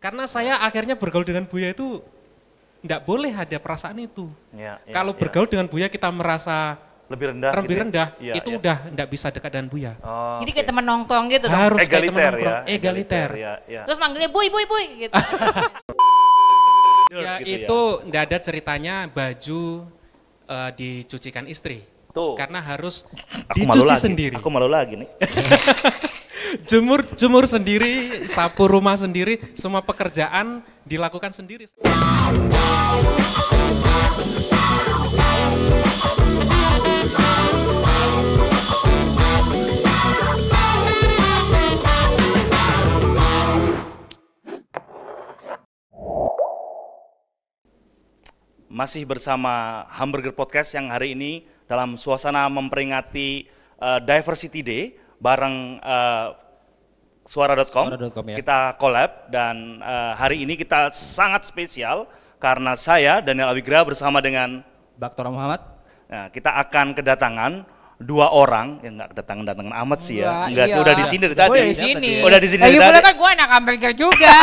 Karena saya akhirnya bergaul dengan Buya itu enggak boleh ada perasaan itu. Kalau bergaul dengan Buya kita merasa lebih rendah, itu udah enggak bisa dekat dengan Buya. Jadi kayak teman nongkrong gitu dong. Harus kayak teman Egaliter nongkrong, ya. egaliter. Terus manggilnya boy gitu. Ya gitu itu enggak ada ceritanya baju dicucikan istri. Tuh. Karena harus Aku malu dicuci lagi. sendiri. Aku malu lagi nih. Jemur sendiri, sapu rumah sendiri, semua pekerjaan dilakukan sendiri. Masih bersama Hamburger Podcast yang hari ini dalam suasana memperingati Diversity Day bareng Suara.com. Ya. Kita collab dan hari ini kita sangat spesial karena saya Daniel Awigra bersama dengan Baktor Muhammad. Nah, kita akan kedatangan dua orang, ya nggak kedatangan amat sih ya, Enggak, sih udah di sini dari tadi. Udah di sini. Udah di sini Lagi dari pula tadi. kan gue anak hamburger juga.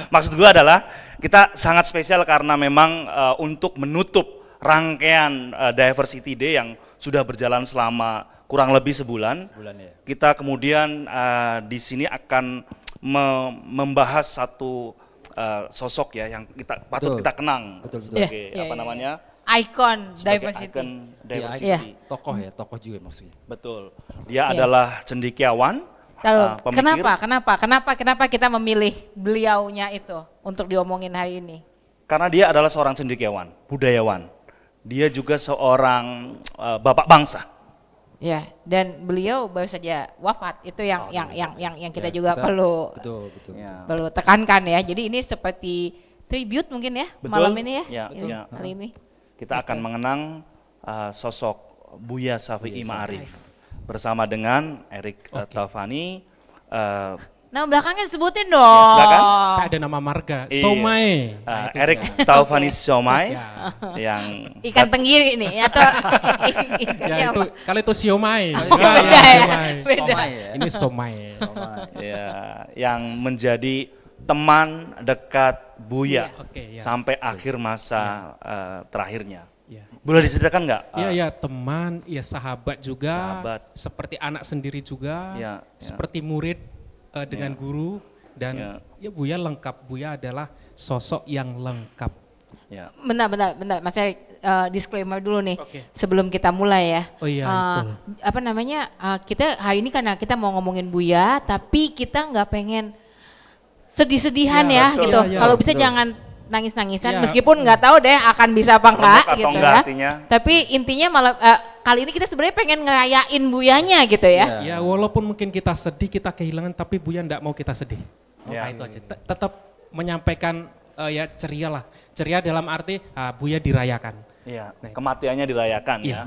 Maksud gue adalah kita sangat spesial karena memang untuk menutup rangkaian Diversity Day yang sudah berjalan selama kurang lebih sebulan. Ya. Kita kemudian di sini akan membahas satu sosok ya yang kita patut kita kenang sebagai namanya? Ikon Sebagai diversity. ikon diversity. Iya. Tokoh juga maksudnya. Betul. Dia adalah cendekiawan. Lalu, pemikir. kenapa kita memilih beliaunya itu untuk diomongin hari ini? Karena dia adalah seorang cendekiawan, budayawan. Dia juga seorang bapak bangsa. Ya, dan beliau baru saja wafat. Itu yang kita juga perlu tekankan ya. Jadi ini seperti tribute mungkin ya. Betul. Malam ini ya. Betul. Kali ini. Kita akan mengenang sosok Buya Syafi'i Ma'arif bersama dengan Erik Taufani. Nama belakangnya disebutin dong. Ya, silakan. Saya ada nama marga, Iya. Somai. Erik Taufani Somai yang Ikan tenggiri nih atau Ya itu kalau itu siomay. Beda ya. Beda. Ini somai. ya, yang menjadi teman dekat Buya sampai akhir masa terakhirnya. Boleh diceritakan nggak? Iya, teman, ya sahabat juga, Sahabat. seperti anak sendiri juga, Ya. seperti murid dengan guru, dan ya Buya lengkap. Buya adalah sosok yang lengkap. Ya. Benar. Mas Erik, disclaimer dulu nih sebelum kita mulai ya. Oh iya, betul. Apa namanya? Kita hari ini karena kita mau ngomongin Buya, tapi kita nggak pengen sedih-sedihan ya, betul. gitu. Ya, Kalau bisa betul. jangan nangis-nangisan, Ya. meskipun nggak tahu deh akan bisa apa enggak Atau gitu enggak ya. artinya. Tapi intinya malah kali ini kita sebenarnya pengen ngerayain Buyanya gitu ya. Ya walaupun mungkin kita sedih, kita kehilangan, tapi Buya enggak mau kita sedih. Ya. Nah, itu aja. Tetap menyampaikan ya ceria lah. Ceria dalam arti Buya dirayakan. Iya, kematiannya dirayakan ya,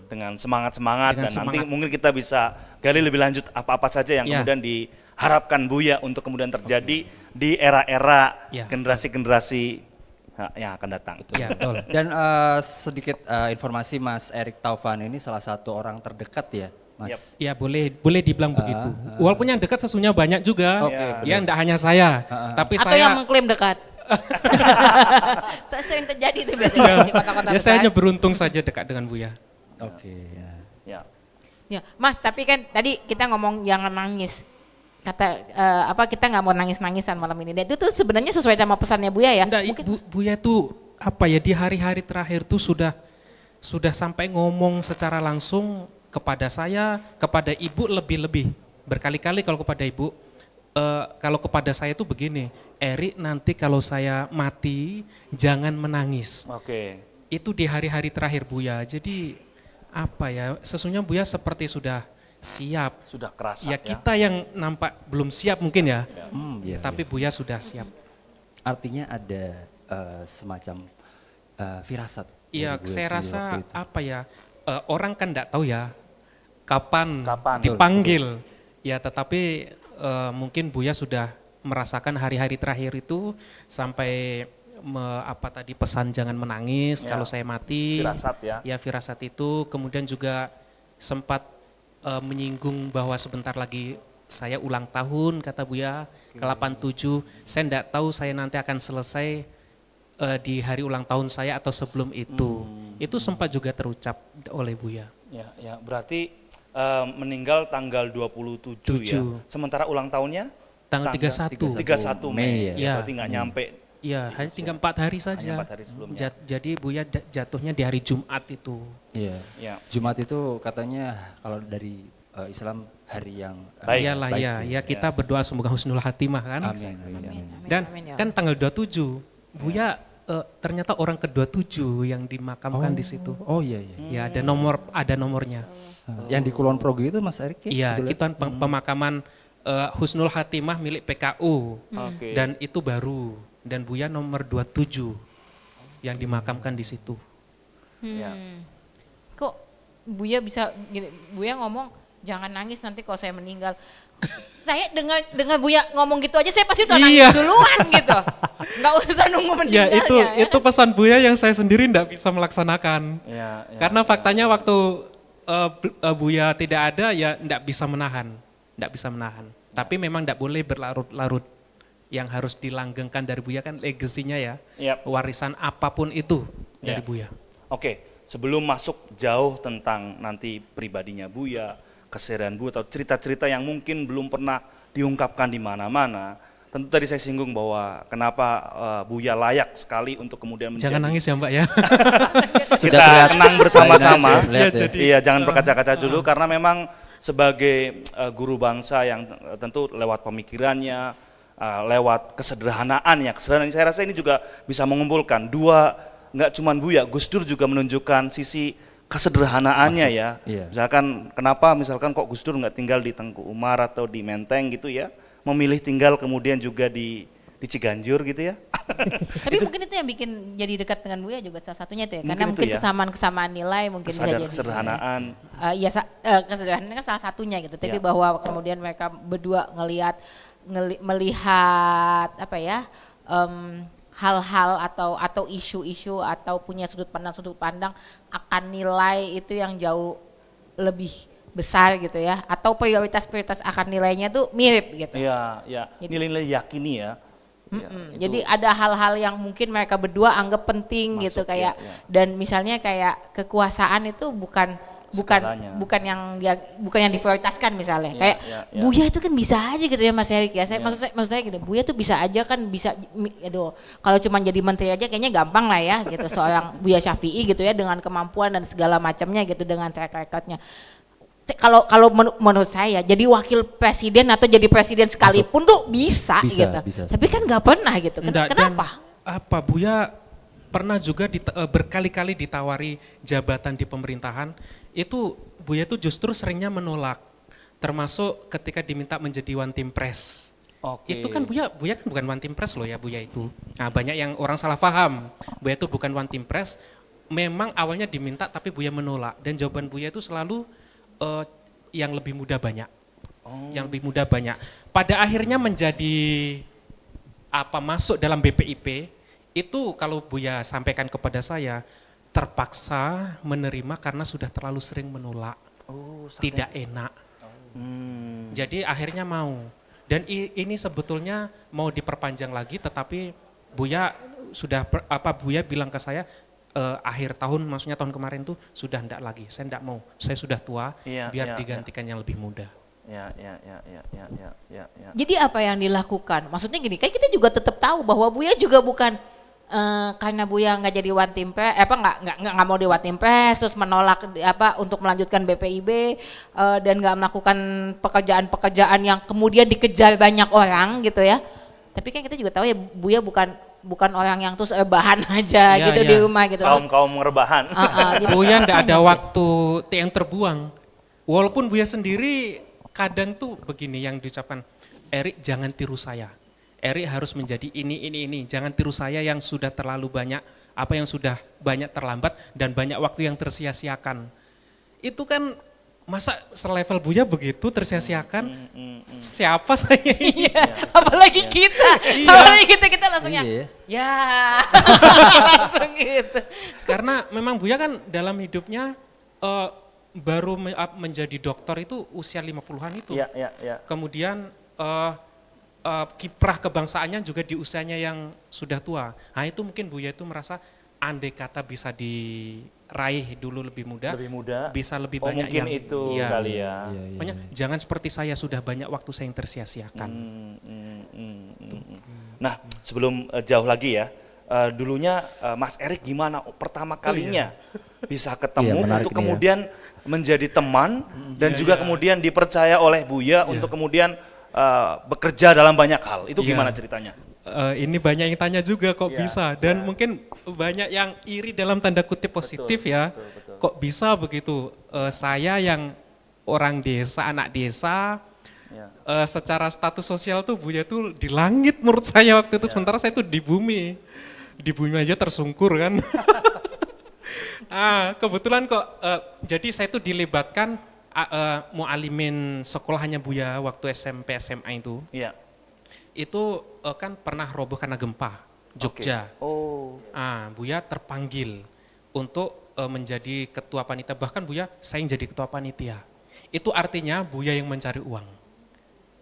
dengan semangat-semangat dan nanti mungkin kita bisa gali lebih lanjut apa-apa saja yang kemudian diharapkan Buya untuk kemudian terjadi di era-era generasi-generasi yang akan datang. Ya, betul. Dan sedikit informasi, Mas Erik Taufan ini salah satu orang terdekat ya, Mas. Ya boleh dibilang begitu. Walaupun yang dekat sesungguhnya banyak juga. Ya enggak hanya saya, tapi Atau saya yang mengklaim dekat. Sering terjadi itu biasanya di kota-kota ya besar. saya hanya beruntung saja dekat dengan Buya. Ya. Ya, Mas, tapi kan tadi kita ngomong jangan nangis. Kata kita nggak mau nangis-nangisan malam ini. Dan itu tuh sebenarnya sesuai sama pesannya Buya ya. Enggak, Buya itu apa ya, di hari-hari terakhir tuh sudah sampai ngomong secara langsung kepada saya, kepada ibu lebih-lebih berkali-kali. Kalau kepada ibu, kalau kepada saya itu begini, Erik, nanti kalau saya mati jangan menangis. Itu di hari-hari terakhir Buya. Jadi apa ya, sesungguhnya Buya seperti sudah siap. Sudah keras ya. Kita yang nampak belum siap mungkin ya. Tapi Buya sudah siap. Artinya ada semacam firasat. Iya, saya rasa apa ya, orang kan enggak tahu ya kapan dipanggil. Ya, tetapi mungkin Buya sudah merasakan hari-hari terakhir itu sampai pesan jangan menangis kalau saya mati. Firasat ya. Ya, firasat itu. Kemudian juga sempat menyinggung bahwa sebentar lagi saya ulang tahun kata Buya ke 87, saya enggak tahu saya nanti akan selesai di hari ulang tahun saya atau sebelum itu. Itu sempat juga terucap oleh Buya. Ya, berarti meninggal tanggal 27 ya. Sementara ulang tahunnya tanggal 31 Mei ya. Berarti nggak nyampe. Iya, hanya tinggal 4 hari saja. Hanya 4 hari sebelumnya. Jadi Buya jatuhnya di hari Jumat itu. Iya. Ya. Jumat itu katanya kalau dari Islam hari yang baik. Iyalah ya kita berdoa semoga husnul khatimah kan. Amin. Dan kan tanggal 27 Buya ternyata orang ke-27 yang dimakamkan di situ. Oh iya. Ya ada nomornya. Yang di Kulon Progo itu Mas Erik? Iya, itu kan pemakaman husnul khatimah milik PKU. Dan itu baru, dan Buya nomor 27 yang dimakamkan di situ. Kok Buya bisa gini, Buya ngomong jangan nangis nanti kalau saya meninggal. Saya dengan Buya ngomong gitu aja saya pasti udah nangis duluan gitu. Nggak usah nunggu meninggalnya. Ya itu pesan Buya yang saya sendiri enggak bisa melaksanakan. Karena faktanya waktu Buya tidak ada ya enggak bisa menahan. Tapi memang enggak boleh berlarut-larut. Yang harus dilanggengkan dari Buya kan legasinya ya. Warisan apapun itu dari Buya. Oke, sebelum masuk jauh tentang nanti pribadinya Buya, keseharian Buya atau cerita-cerita yang mungkin belum pernah diungkapkan di mana-mana. Tentu tadi saya singgung bahwa kenapa Buya layak sekali untuk kemudian menjadi. Jangan nangis ya Mbak ya. Kita tenang bersama-sama. Iya, jangan berkaca-kaca dulu karena memang sebagai guru bangsa yang tentu lewat pemikirannya, lewat kesederhanaannya. Saya rasa ini juga bisa mengumpulkan nggak cuma Buya, Gus Dur juga menunjukkan sisi kesederhanaannya ya. Misalkan kenapa kok Gus Dur nggak tinggal di Tengku Umar atau di Menteng gitu ya, memilih tinggal kemudian juga di Ciganjur gitu ya. Tapi mungkin itu yang bikin jadi dekat dengan Buya juga salah satunya itu ya, karena mungkin kesamaan nilai mungkin bisa jadi. Kesederhanaan. Kesederhanaan kan salah satunya gitu. Tapi bahwa kemudian mereka berdua melihat apa ya? Hal-hal atau isu-isu atau punya sudut pandang akan nilai itu yang jauh lebih besar gitu ya, atau prioritas akan nilainya tuh mirip gitu. Iya. Nilai-nilai yakini ya. Jadi ada hal-hal yang mungkin mereka berdua anggap penting gitu kayak dan misalnya kayak kekuasaan itu bukan yang diprioritaskan misalnya. Kayak Buya itu kan bisa aja gitu ya Mas Erik ya. Maksud saya gitu, Buya tuh bisa aja kan kalau cuma jadi menteri aja kayaknya gampang lah ya gitu seorang Buya Syafi'i gitu ya dengan kemampuan dan segala macamnya gitu dengan track record-nya. Kalau menurut saya jadi wakil presiden atau jadi presiden sekalipun tuh bisa gitu. Tapi kan nggak pernah gitu. Kenapa? Apa Buya pernah juga berkali-kali ditawari jabatan di pemerintahan, itu Buya itu justru seringnya menolak, termasuk ketika diminta menjadi one team press. Itu kan Buya kan bukan one team press loh ya Buya itu. Nah banyak yang orang salah paham, Buya itu bukan one team press, memang awalnya diminta tapi Buya menolak dan jawaban Buya itu selalu yang lebih muda banyak. Yang lebih muda banyak. Pada akhirnya menjadi masuk dalam BPIP, itu kalau Buya sampaikan kepada saya, terpaksa menerima karena sudah terlalu sering menolak, tidak enak. Jadi akhirnya mau. Dan ini sebetulnya mau diperpanjang lagi, tetapi Buya Buya bilang ke saya, akhir tahun, maksudnya tahun kemarin tuh sudah enggak lagi, saya enggak mau, saya sudah tua, biar digantikan yang lebih muda. Jadi apa yang dilakukan? Maksudnya gini, kayak kita juga tetap tahu bahwa Buya juga bukan karena Buya nggak jadi one team press, nggak mau di one team press, terus menolak untuk melanjutkan BPIB dan nggak melakukan pekerjaan-pekerjaan yang kemudian dikejar banyak orang gitu ya. Tapi kan kita juga tahu ya Buya bukan orang yang terus rebahan aja gitu di rumah gitu. Kaum rebahan. Gitu. Buya nggak ada waktu yang terbuang. Walaupun Buya sendiri kadang tuh begini yang diucapkan, Erik jangan tiru saya. Erik harus menjadi ini. Jangan tiru saya yang sudah terlalu banyak, yang sudah banyak terlambat dan banyak waktu yang tersia-siakan. Itu kan masa selevel Buya begitu tersia-siakan? Siapa saya ini? Apalagi kita. Apalagi kita langsungnya. Langsung gitu. Karena memang Buya kan dalam hidupnya baru menjadi dokter itu usia 50-an itu. Kemudian kiprah kebangsaannya juga di usianya yang sudah tua. Nah itu mungkin Buya itu merasa andai kata bisa diraih dulu lebih muda bisa lebih banyak mungkin yang itu kali ya. Jangan seperti saya, sudah banyak waktu saya yang tersia-siakan. Nah sebelum jauh lagi ya, dulunya Mas Erik gimana pertama kalinya bisa ketemu untuk kemudian menjadi teman dan juga kemudian dipercaya oleh Buya untuk kemudian bekerja dalam banyak hal, itu gimana ceritanya? Ini banyak yang tanya juga kok bisa, dan mungkin banyak yang iri dalam tanda kutip positif betul. Kok bisa begitu, saya yang orang desa, anak desa, secara status sosial tuh Buya tuh di langit menurut saya waktu itu, sementara saya tuh di bumi aja tersungkur kan. Kebetulan kok, jadi saya tuh dilibatkan mualimin sekolahnya Buya waktu SMP SMA itu. Itu kan pernah roboh karena gempa Jogja. Buya terpanggil untuk menjadi ketua panitia, bahkan Buya saya yang jadi ketua panitia. Itu artinya Buya yang mencari uang.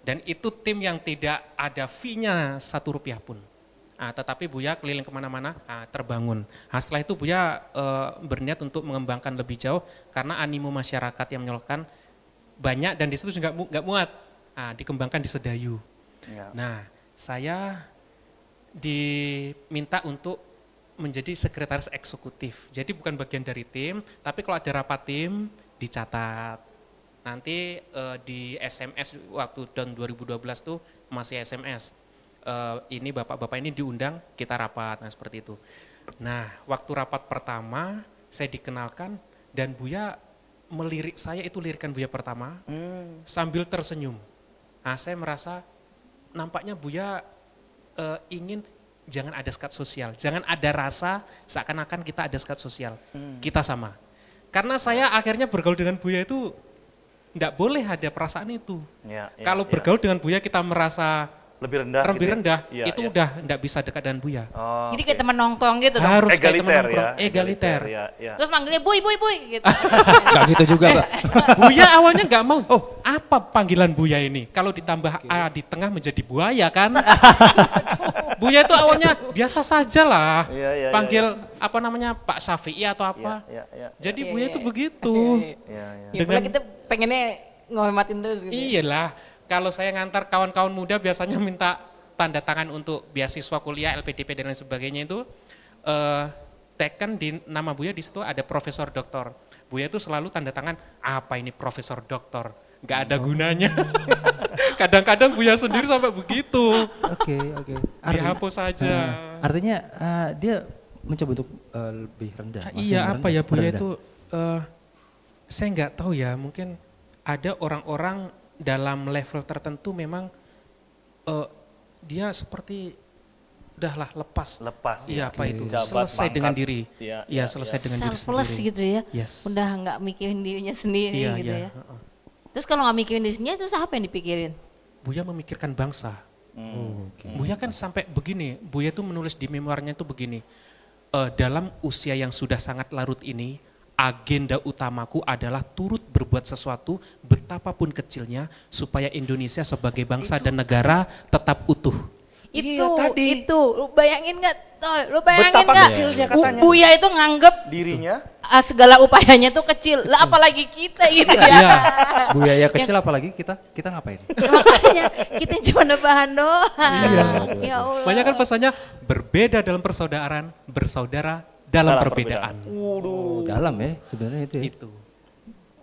Dan itu tim yang tidak ada fee-nya Rp1 pun. Tetapi Buya keliling kemana-mana, terbangun. Setelah itu Buya berniat untuk mengembangkan lebih jauh karena animo masyarakat yang menyalurkan banyak dan di situ juga nggak muat. Dikembangkan di Sedayu. Nah, saya diminta untuk menjadi sekretaris eksekutif. Jadi bukan bagian dari tim, tapi kalau ada rapat tim dicatat. Nanti di SMS waktu tahun 2012 tuh masih SMS. Ini bapak-bapak ini diundang, kita rapat, seperti itu. Nah, waktu rapat pertama saya dikenalkan dan Buya melirik saya, itu lirikan Buya pertama, sambil tersenyum. Saya merasa nampaknya Buya ingin jangan ada sekat sosial, jangan ada rasa seakan-akan kita ada sekat sosial, kita sama. Karena saya akhirnya bergaul dengan Buya itu enggak boleh ada perasaan itu. Kalau bergaul dengan Buya kita merasa lebih rendah, itu udah enggak bisa dekat dengan Buya. Jadi kayak teman nongkrong gitu dong. Harus kayak teman nongkrong, egaliter. Terus manggilnya Buy gitu. Enggak gitu juga, Pak. Buya awalnya enggak mau. Apa panggilan Buya ini? Kalau ditambah A di tengah menjadi buaya kan? Buya itu awalnya biasa saja lah. Panggil apa namanya Pak Syafi'i atau apa. Jadi Buya itu begitu. Dengan kita pengennya ngehormatin terus gitu. Iyalah. Kalau saya ngantar kawan-kawan muda biasanya minta tanda tangan untuk beasiswa kuliah, LPDP dan lain sebagainya itu, teken di nama Buya di situ ada Profesor Doktor. Buya itu selalu tanda tangan, apa ini Profesor Doktor? Nggak ada gunanya. Kadang-kadang Buya sendiri sampai begitu. Oke. Dihapus saja. Artinya dia mencoba untuk lebih rendah. Iya, apa ya Buya itu, saya nggak tahu ya, mungkin ada orang-orang dalam level tertentu memang dia seperti udahlah lepas iya apa itu selesai dengan diri selesai dengan diri sendiri, selfless gitu ya, udah nggak mikirin dirinya sendiri gitu ya. Terus kalau nggak mikirin diri sendiri terus apa yang dipikirin? Buya memikirkan bangsa. Buya kan sampai begini, Buya itu menulis di memoirnya itu begini, dalam usia yang sudah sangat larut ini, agenda utamaku adalah turut berbuat sesuatu betapapun kecilnya supaya Indonesia sebagai bangsa dan negara tetap utuh. Itu, lu bayangin nggak? Lu bayangin betapa nggak? Kecilnya katanya. Buya itu nganggep dirinya segala upayanya tuh kecil. Lah apalagi kita gitu ya. Buya ya kecil apalagi kita ngapain? Makanya kita cuma bahan doang. Ya Allah. Banyak kan pesannya berbeda dalam persaudaraan, bersaudara dalam perbedaan. Dalam ya sebenarnya itu ya. Itu.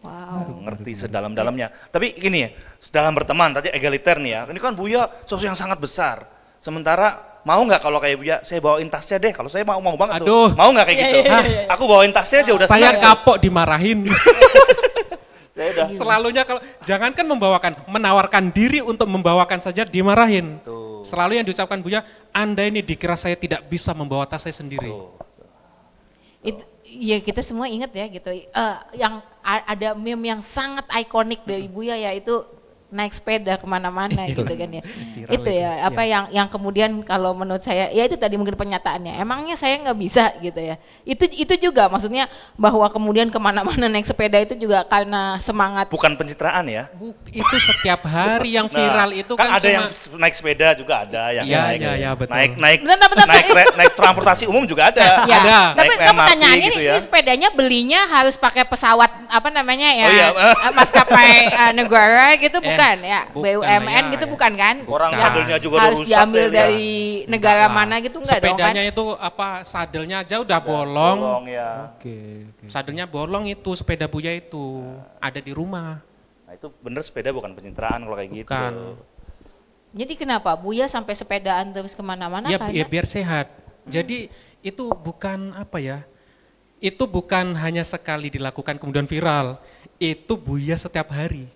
Wow. Ngerti sedalam-dalamnya. Tapi gini ya, dalam berteman tadi egaliter nih ya. Ini kan Buya sosok yang sangat besar. Sementara mau nggak kalau kayak Buya, saya bawain tasnya deh. Kalau saya mau banget tuh. Mau nggak kayak gitu? Aku bawain tasnya aja udah saya senang. kapok dimarahin. Selalunya kalau jangankan membawakan, menawarkan diri untuk membawakan saja dimarahin. Selalu yang diucapkan Buya, Anda ini dikira saya tidak bisa membawa tas saya sendiri. Itu ya kita semua ingat ya gitu. Yang ada meme yang sangat ikonik dari Buya yaitu naik sepeda kemana-mana gitu kan ya. Viral Itu ya apa yang kemudian kalau menurut saya ya itu tadi mungkin penyataannya. Emangnya saya nggak bisa gitu ya. Itu juga maksudnya bahwa kemudian kemana-mana naik sepeda itu juga karena semangat. Bukan pencitraan ya. Itu setiap hari yang viral itu kan ada cuma, yang naik sepeda juga ada yang betul. naik transportasi umum juga ada. Ya, Ada. tapi Naik MRT pertanyaannya gitu ini sepedanya belinya harus pakai pesawat apa namanya ya? Oh iya. Maskapai negara gitu bukan ya? bukan BUMN lah ya, gitu ya. bukan kan? Orang Bukan. sadelnya juga udah Harus rusak. diambil saya lihat. dari negara mana gitu enggak dong kan? sepedanya itu apa sadelnya aja udah bolong. Bolong ya. Oke. Sadelnya bolong itu sepeda Buya itu ada di rumah. Nah, itu bener sepeda bukan pencitraan kalau kayak gitu. Bukan. Jadi kenapa Buya sampai sepedaan terus kemana-mana? Ya, karena ya biar sehat. Jadi itu bukan apa ya? Itu bukan hanya sekali dilakukan kemudian viral. Itu Buya setiap hari.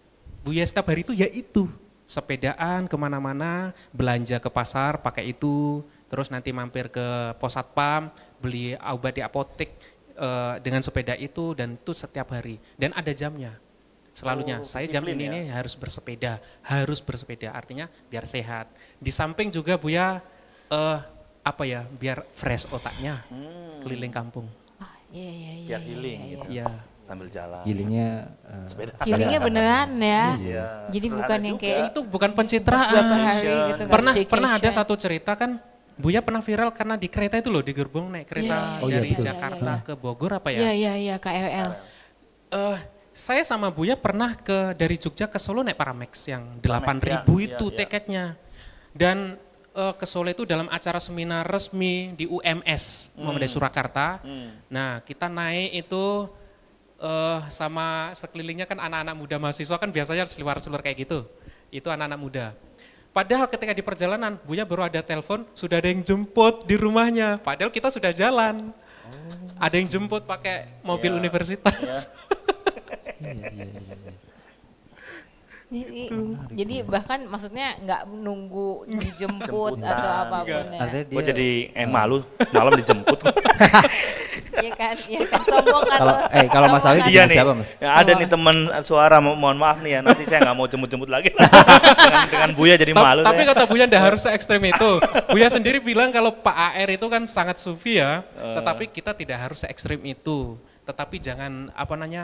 Buya setiap hari itu ya itu. Sepedaan kemana-mana, belanja ke pasar pakai itu. Terus nanti mampir ke pos satpam, beli obat di apotek dengan sepeda itu dan itu setiap hari. Dan ada jamnya. Selalunya, saya jam disiplin ini harus bersepeda, artinya biar sehat. Di samping juga Buya biar fresh otaknya, keliling kampung. Iya. Biar healing gitu. Iya. Sambil jalan. Healingnya Sepeda. Healingnya beneran ya. Iya. Jadi Sederhana bukan yang juga. kayak Itu bukan pencitraan. beberapa hari gitu. nggak Pernah ada staycation. satu cerita kan, Buya pernah viral karena di kereta itu loh, di gerbong naik kereta Iya, dari betul. Jakarta ke Bogor apa ya? Iya, KRL. Saya sama Buya pernah dari Jogja ke Solo naik Paramex yang 8.000 Paramex, itu iya. tiketnya. Dan ke Solo itu dalam acara seminar resmi di UMS Muhammadiyah Surakarta. Nah, kita naik itu sama sekelilingnya kan anak-anak muda mahasiswa kan biasanya seliwar-seliwar kayak gitu. Itu anak-anak muda. Padahal ketika di perjalanan, Buya baru ada telepon, sudah ada yang jemput di rumahnya. Padahal kita sudah jalan. Ada yang jemput pakai mobil universitas. Jadi bahkan maksudnya nggak nunggu dijemput atau apapun ya. artinya dia Gue jadi malu malam dijemput. Iya kan, sombong kalau Mas Awi Iya dengan nih, siapa, Mas? ya ada nih teman suara, mohon maaf nih ya, nanti saya nggak mau jemput-jemput lagi. dengan Buya jadi malu. Tapi saya. kata Buya ndak harus se-ekstrem itu. Buya sendiri bilang kalau Pak AR itu kan sangat sufi ya, tetapi kita tidak harus se-ekstrem itu. Tetapi jangan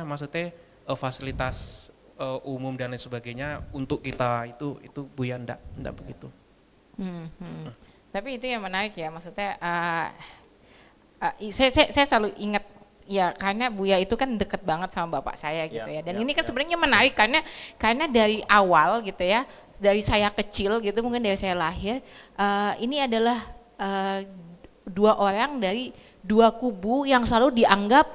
maksudnya fasilitas umum dan lain sebagainya untuk kita itu Buya ndak begitu. Tapi itu yang menarik ya, maksudnya saya selalu ingat ya karena Buya itu kan deket banget sama bapak saya gitu ya. Dan ini kan sebenarnya menarik karena dari awal gitu ya, dari saya kecil gitu mungkin dari saya lahir, ini adalah dua orang dari dua kubu yang selalu dianggap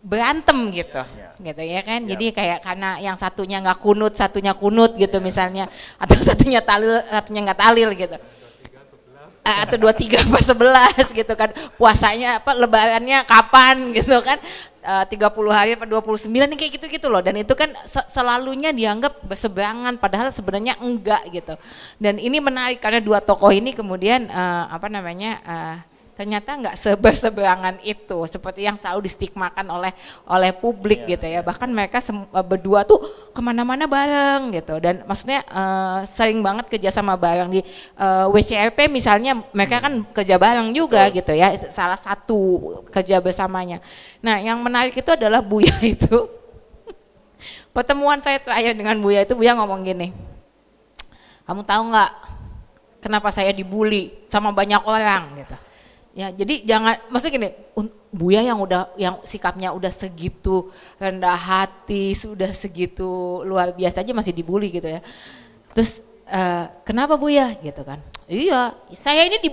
berantem gitu, gitu ya kan. Jadi kayak karena yang satunya nggak kunut, satunya kunut gitu misalnya, atau satunya talil, satunya nggak talil gitu. Atau 23 apa 11 gitu kan, puasanya lebarannya kapan gitu kan, 30 hari apa 29 kayak gitu-gitu loh. Dan itu kan selalunya dianggap berseberangan padahal sebenarnya enggak gitu. Dan ini menarik karena dua tokoh ini kemudian ternyata nggak seberseberangan itu seperti yang selalu distigmakan oleh publik gitu ya. Bahkan mereka berdua tuh kemana-mana bareng gitu, dan maksudnya sering banget kerja sama bareng di WCRP misalnya, mereka kan kerja bareng juga gitu ya, salah satu kerja bersamanya. Nah yang menarik itu adalah Buya itu pertemuan saya terakhir dengan Buya itu, Buya ngomong gini, kamu tahu nggak kenapa saya dibully sama banyak orang gitu. Ya, jadi jangan, maksudnya gini, Buya yang sikapnya udah segitu rendah hati, sudah segitu luar biasa aja masih dibully gitu ya. Terus kenapa Buya gitu kan? Iya, saya ini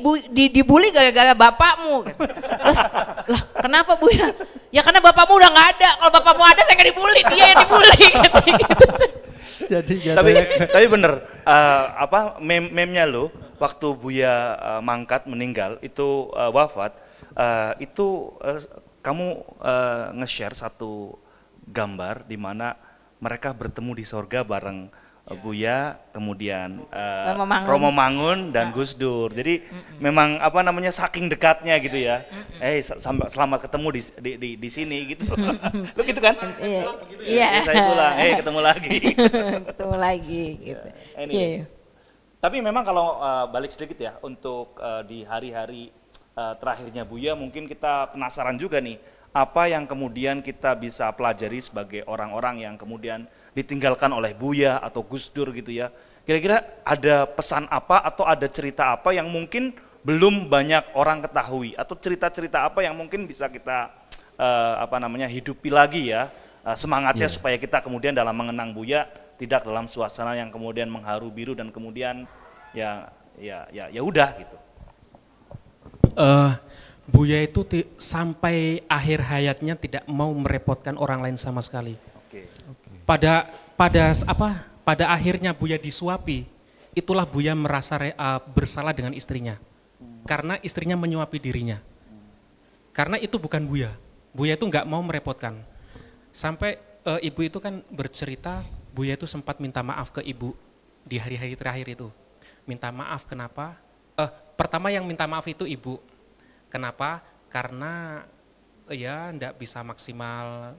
dibully gara-gara bapakmu. Gitu. Terus lah kenapa Buya? Ya karena bapakmu udah nggak ada. Kalau bapakmu ada saya nggak dibully, dia yang dibully. Gitu. Jadi tapi bener, meme-nya lo waktu Buya mangkat meninggal itu wafat, kamu nge-share satu gambar di mana mereka bertemu di sorga bareng Buya, kemudian Romo Mangun dan Gus Dur. Jadi memang apa namanya saking dekatnya gitu ya. Selamat ketemu di sini gitu. Lu gitu kan? Iya. Saya pulang, ketemu lagi. Ketemu lagi gitu. Tapi memang kalau balik sedikit ya untuk di hari-hari terakhirnya Buya, mungkin kita penasaran juga nih, apa yang kemudian kita bisa pelajari sebagai orang-orang yang kemudian ditinggalkan oleh Buya atau Gus Dur gitu ya. Kira-kira ada pesan apa atau ada cerita apa yang mungkin belum banyak orang ketahui, atau cerita-cerita apa yang mungkin bisa kita hidupi lagi ya, semangatnya supaya kita kemudian dalam mengenang Buya tidak dalam suasana yang kemudian mengharu biru dan kemudian ya udah gitu. Buya itu sampai akhir hayatnya tidak mau merepotkan orang lain sama sekali. Pada akhirnya Buya disuapi, itulah Buya merasa bersalah dengan istrinya. Karena istrinya menyuapi dirinya. Karena itu bukan Buya. Buya itu nggak mau merepotkan. Sampai ibu itu kan bercerita, Buya itu sempat minta maaf ke ibu di hari-hari terakhir itu. Minta maaf kenapa? Pertama yang minta maaf itu ibu. Kenapa? Karena ya nggak bisa maksimal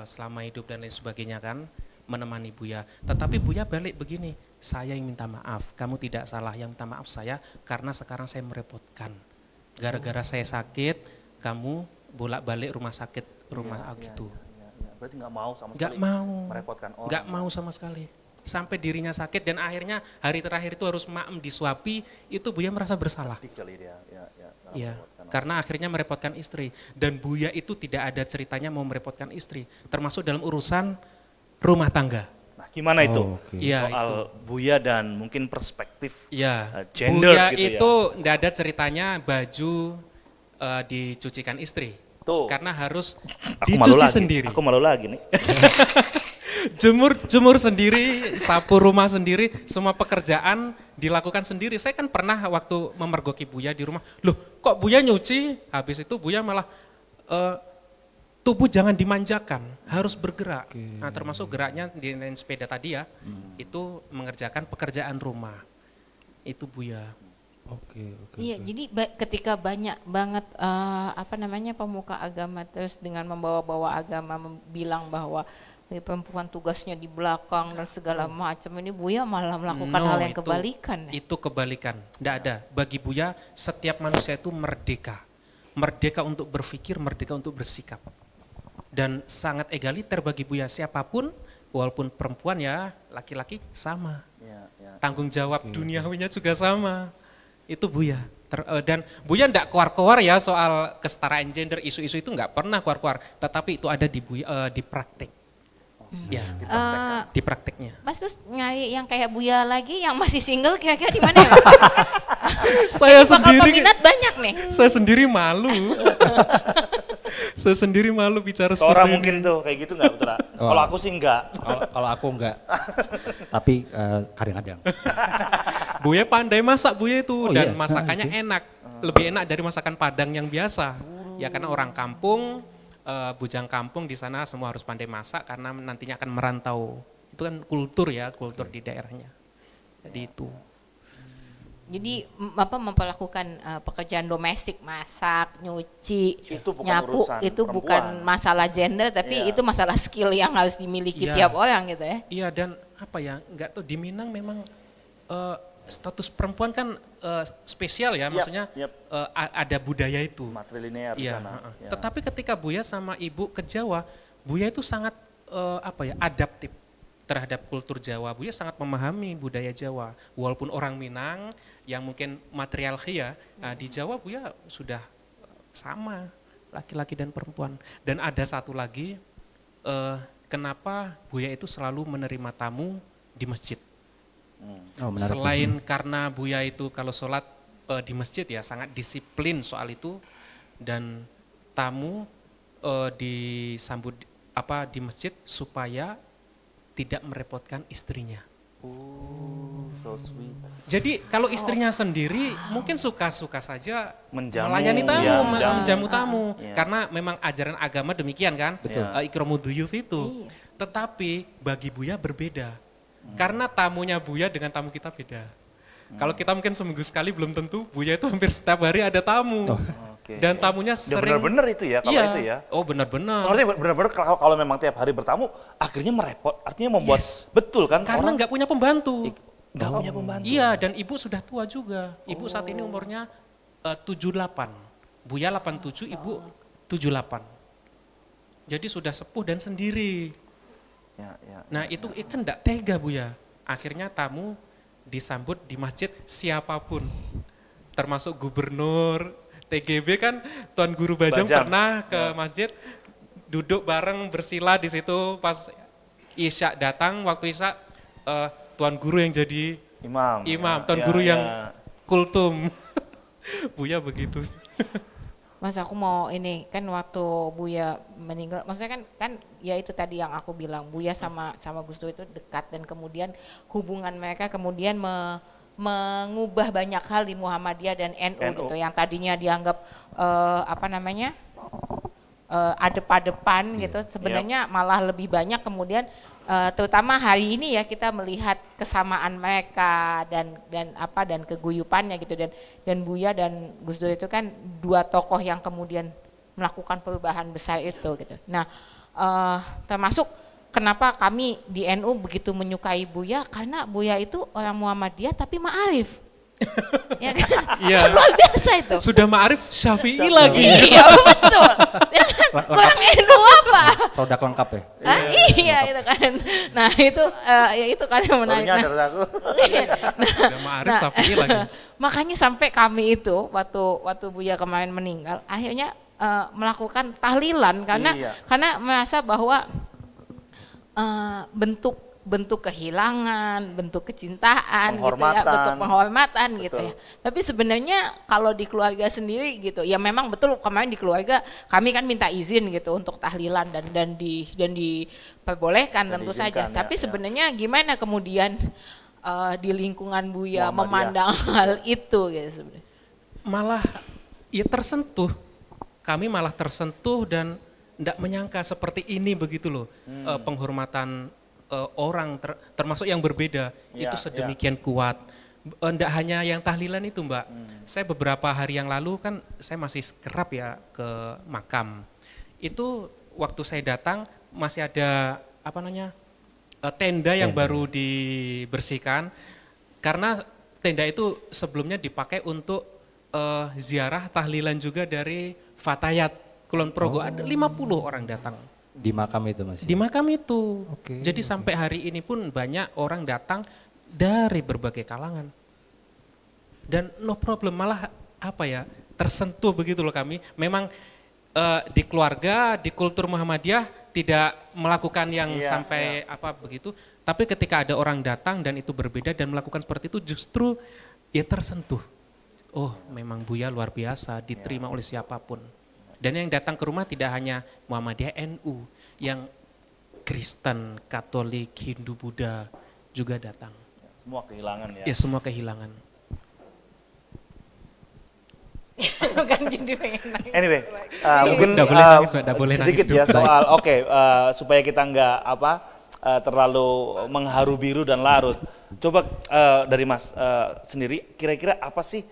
selama hidup dan lain sebagainya kan, menemani Buya. Tetapi Buya balik begini, saya yang minta maaf, kamu tidak salah, yang minta maaf saya karena sekarang saya merepotkan. Gara-gara saya sakit, kamu bolak-balik rumah sakit, gitu. Berarti nggak mau sama sekali merepotkan orang. Nggak mau sama sekali. Sampai dirinya sakit dan akhirnya hari terakhir itu harus maem disuapi, itu Buya merasa bersalah. Iya, karena akhirnya merepotkan istri. Dan Buya itu tidak ada ceritanya mau merepotkan istri, termasuk dalam urusan rumah tangga. Nah, gimana itu? Ya, soal itu. Buya dan mungkin perspektif Buya gender gitu ya. itu tidak ada ceritanya baju dicucikan istri. Tuh. Karena harus dicuci sendiri. Aku malu lagi nih. Jemur sendiri, sapu rumah sendiri, semua pekerjaan dilakukan sendiri. Saya kan pernah waktu memergoki Buya di rumah, loh kok Buya nyuci, habis itu Buya malah tubuh jangan dimanjakan, harus bergerak. Nah termasuk geraknya di naik sepeda tadi ya, itu mengerjakan pekerjaan rumah, itu Buya. Iya, jadi ketika banyak banget pemuka agama terus dengan membawa-bawa agama bilang bahwa perempuan tugasnya di belakang dan segala macam, ini Buya malah melakukan hal yang kebalikan. Itu kebalikan, tidak ada. Bagi Buya setiap manusia itu merdeka, merdeka untuk berpikir, merdeka untuk bersikap, dan sangat egaliter bagi Buya, siapapun, walaupun perempuan ya laki-laki sama, tanggung jawab duniawinya juga sama. Itu Buya. Dan Buya enggak keluar-keluar ya soal kesetaraan gender, isu-isu itu enggak pernah keluar-keluar, tetapi itu ada di Buya, di praktik. Ya, di praktiknya. Mas terus nyari yang kayak Buya lagi, yang masih single kira-kira di mana ya? Saya sendiri peminat banyak nih. Saya sendiri malu. Saya sendiri malu bicara seperti orang ini. Mungkin tuh kayak gitu enggak, Putra? Kalau aku sih enggak. Kalau aku enggak. Tapi kadang-kadang. Buya pandai masak Buya itu, dan masakannya enak. Lebih enak dari masakan Padang yang biasa. Ya karena orang kampung, bujang kampung di sana semua harus pandai masak karena nantinya akan merantau. Itu kan kultur ya, kultur di daerahnya. Jadi itu. Jadi memperlakukan pekerjaan domestik, masak, nyuci, itu bukan nyapu, itu perempuan. bukan masalah gender, tapi itu masalah skill yang harus dimiliki tiap orang gitu ya. Iya, dan enggak tahu di Minang memang status perempuan kan spesial ya, maksudnya ada budaya itu. Matrilinear di sana. Tetapi ketika Buya sama ibu ke Jawa, Buya itu sangat adaptif terhadap kultur Jawa. Buya sangat memahami budaya Jawa. Walaupun orang Minang yang mungkin material khia, di Jawa Buya sudah sama, laki-laki dan perempuan. Dan ada satu lagi, kenapa Buya itu selalu menerima tamu di masjid. Selain karena Buya itu kalau sholat di masjid ya sangat disiplin soal itu, dan tamu disambut di masjid supaya tidak merepotkan istrinya. So sweet. Jadi kalau istrinya sendiri mungkin suka-suka saja melayani tamu, menjamu tamu, karena memang ajaran agama demikian kan, ikramu duyuf itu. Tetapi bagi Buya berbeda. Karena tamunya Buya dengan tamu kita beda. Kalau kita mungkin seminggu sekali belum tentu, Buya itu hampir setiap hari ada tamu. Dan tamunya sering. Benar-benar itu ya kalau itu ya. Oh benar-benar. Maksudnya benar-benar kalau memang tiap hari bertamu, akhirnya merepot, artinya membuat betul kan? Karena nggak punya pembantu. Nggak punya pembantu. Iya, dan ibu sudah tua juga. Ibu saat ini umurnya 78. Buya 87, ibu 78. Jadi sudah sepuh dan sendiri. Nah itu kan enggak tega Buya. Akhirnya tamu disambut di masjid siapapun. Termasuk gubernur, TGB kan Tuan Guru Bajang pernah ke masjid, duduk bareng bersila di situ pas Isya datang, waktu Isya Tuan Guru yang jadi imam, Tuan Guru yang kultum. Buya begitu. Mas aku mau ini kan waktu Buya meninggal, maksudnya kan ya itu tadi yang aku bilang, Buya sama Gus Dur itu dekat dan kemudian hubungan mereka kemudian mengubah banyak hal di Muhammadiyah dan NU gitu, yang tadinya dianggap adep-adepan gitu, sebenarnya malah lebih banyak kemudian terutama hari ini ya kita melihat kesamaan mereka dan keguyupannya gitu, dan Buya dan Gus Dur itu kan dua tokoh yang kemudian melakukan perubahan besar itu gitu. Nah termasuk kenapa kami di NU begitu menyukai Buya, karena Buya itu orang Muhammadiyah tapi ma'arif. Ya kan? Iya. Luar biasa itu. Sudah ma'arif Syafi'i lagi. Iya betul. Ya kan? Orang NU apa? Produk lengkap ya? Iya itu kan. Nah itu ya itu kan yang menarik. Sudah ma'arif Syafi'i lagi. Makanya sampai kami itu waktu Buya kemarin meninggal, akhirnya melakukan tahlilan karena merasa bahwa bentuk kehilangan, bentuk kecintaan gitu ya, bentuk penghormatan gitu ya. Tapi sebenarnya kalau di keluarga sendiri gitu, ya memang betul kemarin di keluarga kami kan minta izin gitu untuk tahlilan dan diperbolehkan tentu saja. Tapi sebenarnya gimana kemudian di lingkungan Buya memandang hal itu gitu sebenarnya? Malah ya tersentuh. Kami malah tersentuh dan tidak menyangka seperti ini begitu loh, penghormatan orang termasuk yang berbeda itu sedemikian kuat. Tidak hanya yang tahlilan itu Mbak, saya beberapa hari yang lalu kan saya masih kerap ya ke makam. Itu waktu saya datang masih ada tenda yang baru dibersihkan, karena tenda itu sebelumnya dipakai untuk ziarah tahlilan juga dari Fatayat Kulon Progo. Ada 50 orang datang. Di makam itu Mas? Di makam itu. Jadi sampai hari ini pun banyak orang datang dari berbagai kalangan. Dan no problem, malah tersentuh begitu loh kami. Memang di keluarga, di kultur Muhammadiyah tidak melakukan yang sampai begitu. Tapi ketika ada orang datang dan itu berbeda dan melakukan seperti itu, justru ya tersentuh. Oh memang Buya luar biasa, diterima oleh siapapun. Dan yang datang ke rumah tidak hanya Muhammadiyah, NU, yang Kristen, Katolik, Hindu, Buddha juga datang. Semua kehilangan ya? Ya semua kehilangan. Anyway, mungkin sedikit ya soal supaya kita nggak terlalu mengharu biru dan larut. Coba dari Mas sendiri, kira-kira apa sih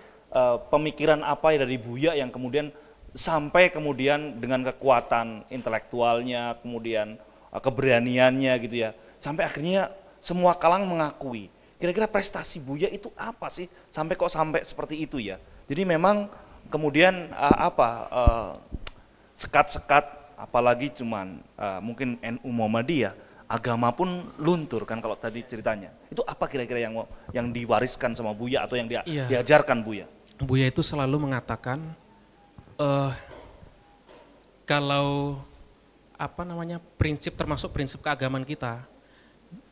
pemikiran apa dari Buya yang kemudian sampai kemudian dengan kekuatan intelektualnya, kemudian keberaniannya gitu ya, sampai akhirnya semua kalangan mengakui. Kira-kira prestasi Buya itu apa sih sampai seperti itu ya? Jadi memang kemudian sekat-sekat, apalagi cuman mungkin NU Muhammadiyah, agama pun luntur kan kalau tadi ceritanya. Itu apa kira-kira yang diwariskan sama Buya atau yang diajarkan Buya? Buya itu selalu mengatakan kalau prinsip termasuk prinsip keagamaan kita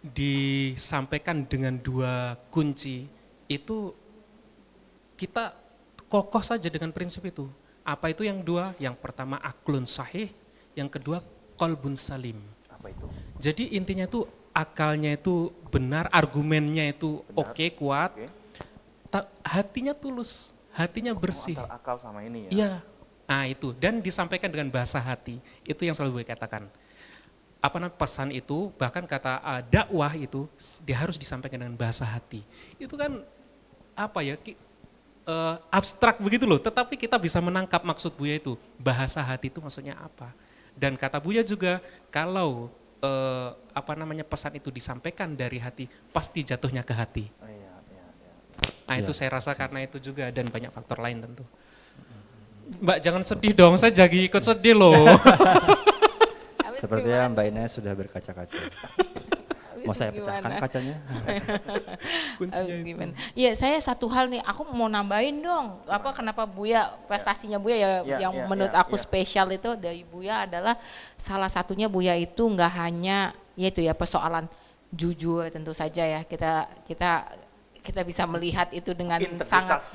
disampaikan dengan dua kunci, itu kita kokoh saja dengan prinsip itu. Apa itu yang dua? Yang pertama aklun sahih, yang kedua qalbun salim. Apa itu? Jadi intinya itu akalnya itu benar, argumennya itu oke, kuat, hatinya tulus, hatinya bersih. Antara akal sama ini ya? Iya, nah itu, dan disampaikan dengan bahasa hati, itu yang selalu gue katakan. pesan itu, bahkan kata dakwah itu dia harus disampaikan dengan bahasa hati. Itu kan abstrak begitu loh, tetapi kita bisa menangkap maksud Buya itu. Bahasa hati itu maksudnya apa? Dan kata Buya juga kalau pesan itu disampaikan dari hati, pasti jatuhnya ke hati. Nah itu saya rasa karena itu juga dan banyak faktor lain tentu. Mbak jangan sedih dong, saya jadi ikut sedih loh. Sepertinya Mbak Ines sudah berkaca-kaca. Mau saya pecahkan kacanya? Gimana? Iya, saya satu hal nih, aku mau nambahin dong. Kenapa Buya, prestasinya Buya yang menurut aku spesial itu dari Buya adalah salah satunya Buya itu nggak hanya yaitu ya persoalan jujur tentu saja ya. Kita bisa melihat itu dengan sangat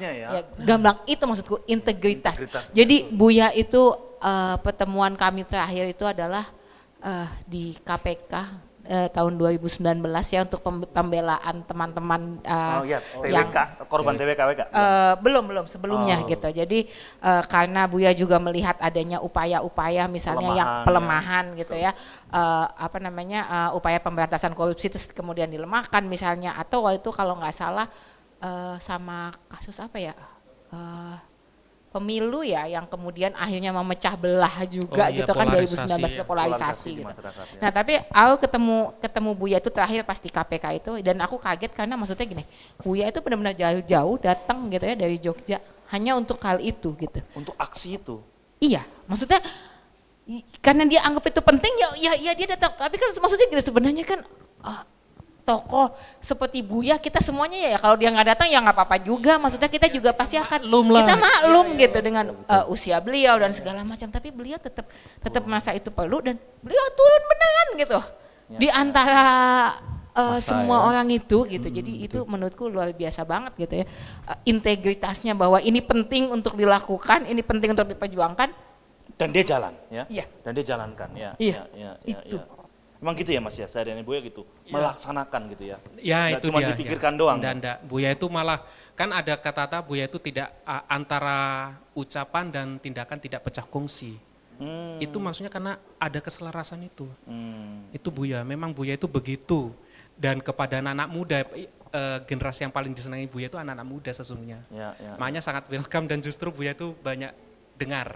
gamblang, itu maksudku integritas. Jadi Buya itu pertemuan kami terakhir itu adalah di KPK tahun 2019 ya untuk pembelaan teman-teman yang korban TWK. Belum sebelumnya gitu. Jadi karena Buya juga melihat adanya upaya-upaya misalnya yang pelemahan gitu ya. Upaya pemberantasan korupsi terus kemudian dilemahkan misalnya, atau waktu itu kalau nggak salah sama kasus pemilu ya yang kemudian akhirnya memecah belah juga gitu kan 2019 polarisasi gitu. Nah tapi aku ketemu Buya itu terakhir pas di KPK itu dan aku kaget karena maksudnya gini, Buya itu benar-benar jauh-jauh datang gitu ya dari Jogja hanya untuk hal itu gitu. Untuk aksi itu? Iya, maksudnya karena dia anggap itu penting ya dia datang. Tapi kan maksudnya gini sebenarnya kan tokoh seperti Buya kita semuanya ya kalau dia nggak datang ya nggak apa-apa juga, maksudnya kita juga pasti akan kita maklum gitu dengan usia beliau dan segala macam, tapi beliau tetap masa itu perlu dan beliau turun beneran gitu di antara semua orang itu gitu. Jadi itu menurutku luar biasa banget gitu ya, integritasnya bahwa ini penting untuk dilakukan, ini penting untuk diperjuangkan dan dia jalan ya. Dan dia jalankan itu. Emang gitu ya Mas ya, saya dan Buya gitu, melaksanakan gitu ya. Ya nggak itu cuma dia. Dipikirkan doang. Enggak. Buya itu malah, kan ada kata-kata Buya itu tidak antara ucapan dan tindakan tidak pecah kongsi. Itu maksudnya karena ada keselarasan itu. Itu Buya, memang Buya itu begitu. Dan kepada anak-anak muda, generasi yang paling disenangi Buya itu anak-anak muda sesungguhnya. Makanya sangat welcome dan justru Buya itu banyak dengar.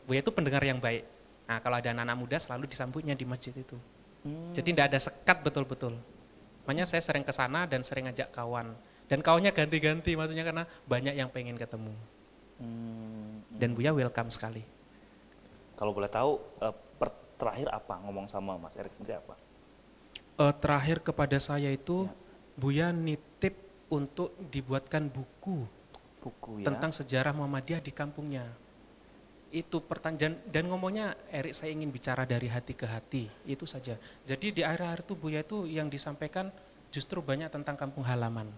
Buya itu pendengar yang baik. Nah kalau ada anak-anak muda selalu disambutnya di masjid itu. Jadi tidak ada sekat betul-betul. Makanya saya sering ke sana dan sering ngajak kawan. Dan kawannya ganti-ganti maksudnya karena banyak yang pengen ketemu. Dan Buya welcome sekali. Kalau boleh tahu terakhir apa ngomong sama Mas Erik sendiri apa? Terakhir kepada saya itu Buya nitip untuk dibuatkan buku tentang sejarah Muhammadiyah di kampungnya. Itu pertanyaan dan ngomongnya Erik saya ingin bicara dari hati ke hati, itu saja. Jadi di akhir-akhir itu Buya itu yang disampaikan justru banyak tentang kampung halaman.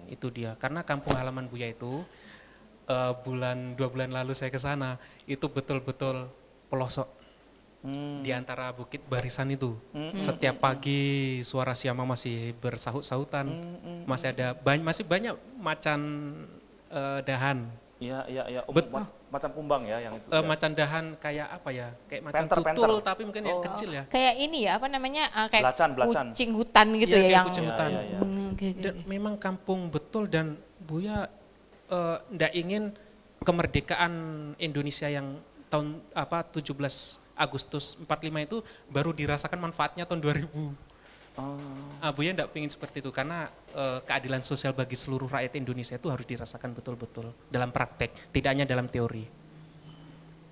Itu dia, karena kampung halaman Buya itu 2 bulan lalu saya ke sana, itu betul-betul pelosok di antara bukit barisan itu. Setiap pagi suara siama masih bersahut-sahutan, masih banyak macan dahan. Iya. Macan kumbang ya yang itu. Macan dahan kayak apa ya? Kayak macan tutul tapi mungkin yang kecil ya. Kayak ini ya, kayak belacan. Kucing hutan gitu ya yang kucing hutan. Dan memang kampung betul dan Buya ndak ingin kemerdekaan Indonesia yang tahun 17 Agustus 45 itu baru dirasakan manfaatnya tahun 2000. Buya enggak pengen seperti itu karena keadilan sosial bagi seluruh rakyat Indonesia itu harus dirasakan betul-betul dalam praktek, tidak hanya dalam teori.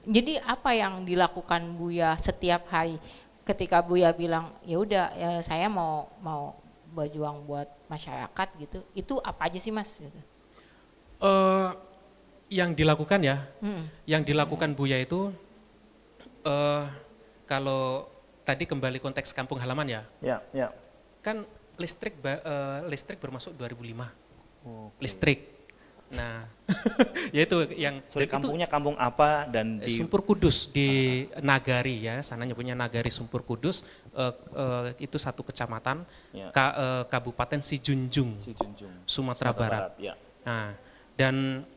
Jadi apa yang dilakukan Buya setiap hari ketika Buya bilang ya udah saya mau berjuang buat masyarakat gitu, itu apa aja sih Mas? Gitu. Yang dilakukan yang dilakukan Buya itu kalau tadi kembali konteks kampung halaman ya. Kan listrik bermasuk 2005. Listrik. Nah, yaitu yang kampungnya kampung apa dan di Sumpur Kudus di Nagari ya, sananya punya Nagari Sumpur Kudus, itu satu kecamatan Kabupaten Sijunjung, Sumatera Barat. Ya. Nah, dan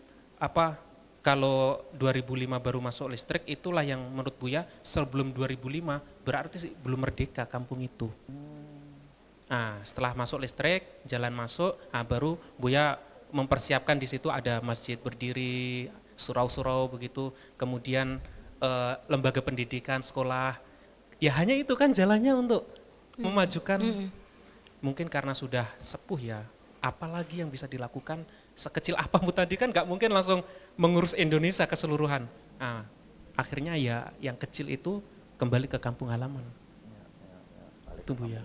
Kalau 2005 baru masuk listrik, itulah yang menurut Buya sebelum 2005 berarti belum merdeka kampung itu. Nah, setelah masuk listrik, jalan masuk, baru Buya mempersiapkan di situ ada masjid berdiri, surau-surau begitu, kemudian lembaga pendidikan, sekolah. Ya hanya itu kan jalannya untuk memajukan. Mungkin karena sudah sepuh ya, apalagi yang bisa dilakukan sekecil apapun tadi kan nggak mungkin langsung mengurus Indonesia keseluruhan. Nah, akhirnya ya yang kecil itu kembali ke kampung halaman. Itu Buya.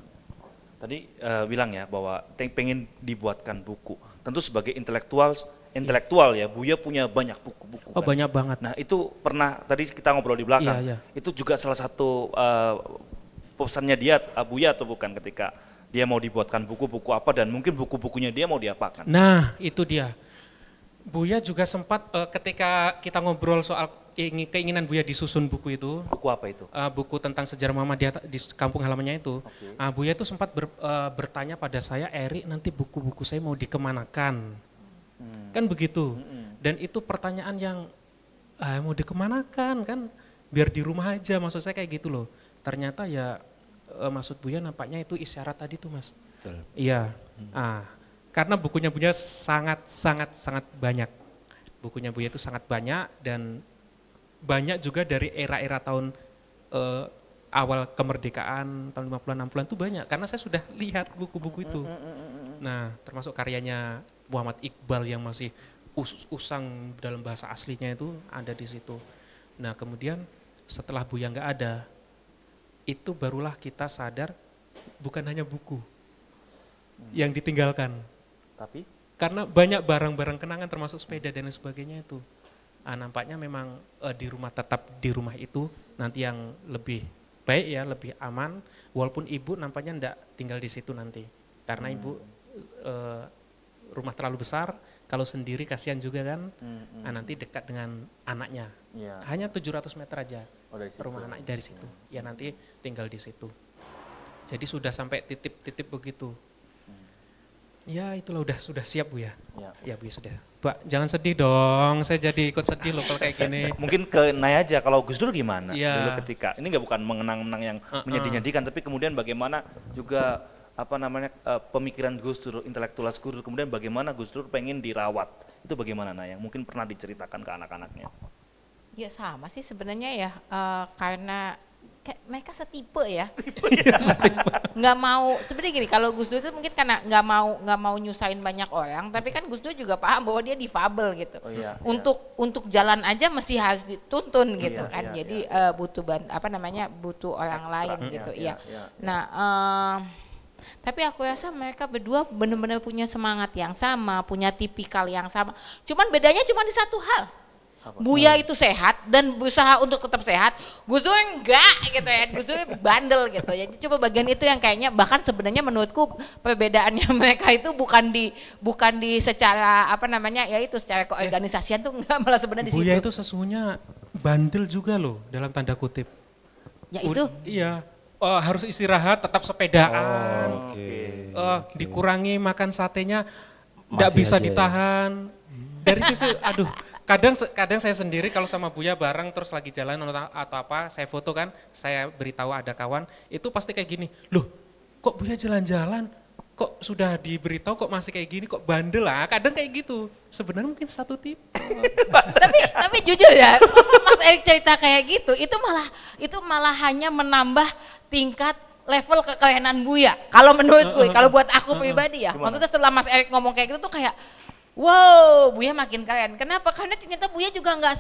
Tadi bilang ya bahwa pengen dibuatkan buku. Tentu sebagai intelektual ya, Buya punya banyak buku-buku. Oh kan? Banyak banget. Nah itu pernah, tadi kita ngobrol di belakang, itu juga salah satu pesannya dia, Buya atau bukan, ketika dia mau dibuatkan buku-buku apa dan mungkin buku-bukunya dia mau diapakan. Nah itu dia. Buya juga sempat ketika kita ngobrol soal keinginan Buya disusun buku itu. Buku apa itu? Buku tentang sejarah Muhammadiyah di kampung halamannya itu. Okay. Buya itu sempat bertanya pada saya, Eri nanti buku-buku saya mau dikemanakan? Kan begitu. Dan itu pertanyaan yang mau dikemanakan kan? Biar di rumah aja, maksud saya kayak gitu loh. Ternyata ya maksud Buya nampaknya itu isyarat tadi tuh Mas. Betul. Iya. Karena bukunya Buya sangat banyak. Bukunya Buya itu sangat banyak dan banyak juga dari era-era tahun awal kemerdekaan, tahun 50-an, 60-an itu banyak. Karena saya sudah lihat buku-buku itu. Nah, termasuk karyanya Muhammad Iqbal yang masih usang dalam bahasa aslinya itu ada di situ. Nah, kemudian setelah Buya nggak ada, itu barulah kita sadar bukan hanya buku yang ditinggalkan. Tapi? Karena banyak barang-barang kenangan termasuk sepeda dan lain sebagainya itu. Nampaknya memang di rumah, tetap di rumah itu nanti yang lebih baik ya, lebih aman. Walaupun ibu nampaknya enggak tinggal di situ nanti. Karena ibu rumah terlalu besar, kalau sendiri kasihan juga kan. Nanti dekat dengan anaknya. Hanya 700 meter aja rumah anak dari situ. Ya nanti tinggal di situ. Jadi sudah sampai titip-titip begitu. Ya itulah sudah siap Bu ya. Ya Bu sudah. Pak jangan sedih dong, saya jadi ikut sedih loh kalau kayak gini. Mungkin ke Nay aja, kalau Gus Dur gimana dulu ketika, ini bukan mengenang-menang yang menyedih-nyedihkan, tapi kemudian bagaimana juga pemikiran Gus Dur, intelektual Gus Dur, kemudian bagaimana Gus Dur pengen dirawat, itu bagaimana Nay yang mungkin pernah diceritakan ke anak-anaknya? Ya sama sih sebenarnya ya, karena mereka setipe ya, nggak mau sebenarnya gini, kalau Gus Dur itu mungkin karena nggak mau nyusahin banyak orang, tapi kan Gus Dur juga paham bahwa dia difabel gitu, untuk jalan aja mesti harus dituntun gitu kan, jadi butuh butuh orang lain gitu ya. Nah tapi aku rasa mereka berdua benar-benar punya semangat yang sama, punya tipikal yang sama, cuman bedanya cuma di satu hal. Buya itu sehat dan berusaha untuk tetap sehat, Gus Dur enggak gitu ya, Gus Dur bandel gitu. Jadi coba bagian itu yang kayaknya bahkan sebenarnya menurutku perbedaannya mereka itu bukan di secara secara keorganisasian tuh enggak, malah sebenarnya di situ. Buya itu sesungguhnya bandel juga loh dalam tanda kutip. Ya itu. Iya. Harus istirahat, tetap sepedaan. Dikurangi makan satenya, enggak bisa ditahan. Dari sisi Kadang saya sendiri kalau sama Buya bareng terus lagi jalan atau apa, saya foto kan, saya beritahu ada kawan, itu pasti kayak gini, loh kok Buya jalan-jalan, kok sudah diberitahu kok masih kayak gini, kok bandel lah, kadang kayak gitu, sebenarnya mungkin satu tipe. tapi jujur ya, Mas Erik cerita kayak gitu, itu malah hanya menambah tingkat level kekerenan Buya, kalau menurutku, kalau buat aku pribadi ya, maksudnya setelah Mas Erik ngomong kayak gitu tuh kayak, wow, Buya makin keren. Kenapa? Karena ternyata Buya juga nggak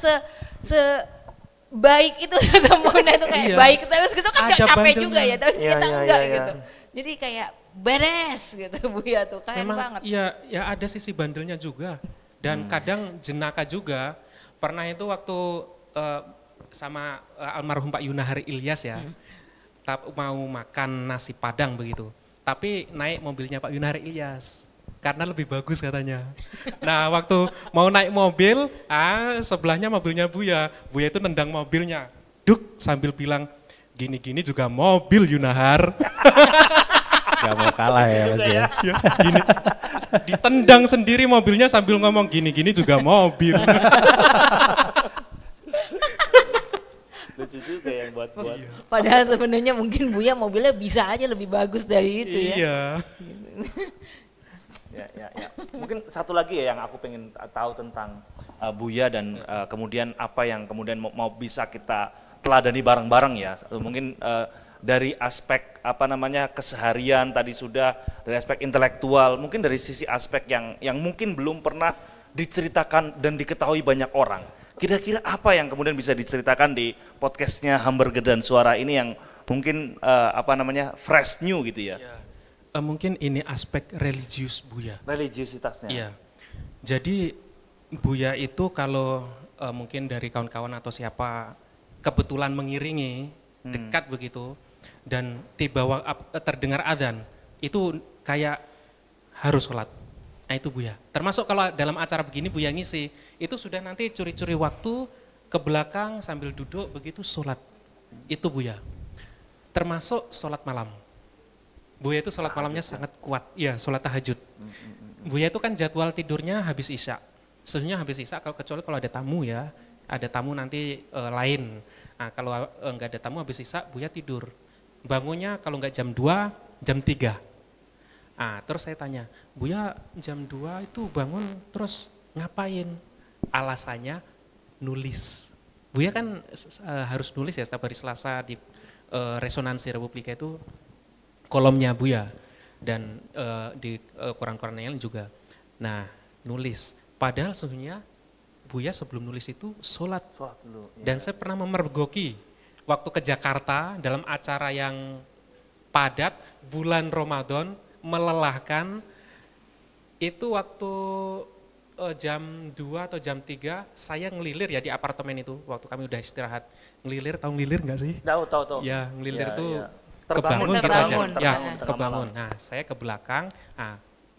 baik itu sempurna itu kayak baik terus gitu kan capek juga ya, tapi kita enggak gitu. Jadi kayak beres gitu Buya tuh keren banget. Iya, ya ada sisi bandelnya juga dan kadang jenaka juga. Pernah itu waktu sama almarhum Pak Yunahar Ilyas ya, mau makan nasi Padang begitu. Tapi naik mobilnya Pak Yunahar Ilyas. Karena lebih bagus katanya. Nah waktu mau naik mobil, sebelahnya mobilnya Buya itu nendang mobilnya, duk sambil bilang, gini-gini juga mobil Yunahar. Gak mau kalah ya Mas ya. Gini, Ditendang sendiri mobilnya sambil ngomong gini-gini juga mobil. Lucu juga yang buat. Padahal sebenarnya mungkin Buya mobilnya bisa aja lebih bagus dari itu ya. Iya. Ya. Mungkin satu lagi ya yang aku pengen tahu tentang Buya dan kemudian apa yang kemudian mau bisa kita teladani bareng-bareng ya. Mungkin dari aspek keseharian tadi sudah, dari aspek intelektual, mungkin dari sisi aspek yang mungkin belum pernah diceritakan dan diketahui banyak orang. Kira-kira apa yang kemudian bisa diceritakan di podcastnya Hamburger dan Suara ini yang mungkin fresh new gitu ya? Mungkin ini aspek religius Buya. Religiusitasnya. Iya. Jadi Buya itu kalau mungkin dari kawan-kawan atau siapa kebetulan mengiringi dekat begitu dan terdengar adzan itu kayak harus sholat. Nah itu Buya. Termasuk kalau dalam acara begini Buya ngisi, itu sudah nanti curi-curi waktu ke belakang sambil duduk begitu sholat. Itu Buya. Termasuk sholat malam. Buya itu sholat malamnya sangat kuat. Iya, sholat tahajud. Buya itu kan jadwal tidurnya habis isya. Sebenarnya habis isya kecuali kalau ada tamu ya. Ada tamu nanti lain. Nah kalau nggak ada tamu habis isya Buya tidur. Bangunnya kalau nggak jam 2, jam 3. Terus saya tanya, Buya jam 2 itu bangun terus ngapain? Alasannya nulis. Buya kan harus nulis ya setiap hari Selasa di Resonansi Republika itu kolomnya Buya dan di koran-koran yang lain juga. Nah nulis, padahal sebenarnya Buya sebelum nulis itu sholat dulu. Ya. Dan saya pernah memergoki waktu ke Jakarta dalam acara yang padat bulan Ramadan, melelahkan, itu waktu jam 2 atau jam 3 saya ngelilir ya di apartemen itu waktu kami udah istirahat. Ngelilir, tahu ngelilir enggak sih? Tahu. Ya ngelilir itu ya. Kebangun gitu aja. Ya, kebangun. Malam. Nah saya ke belakang,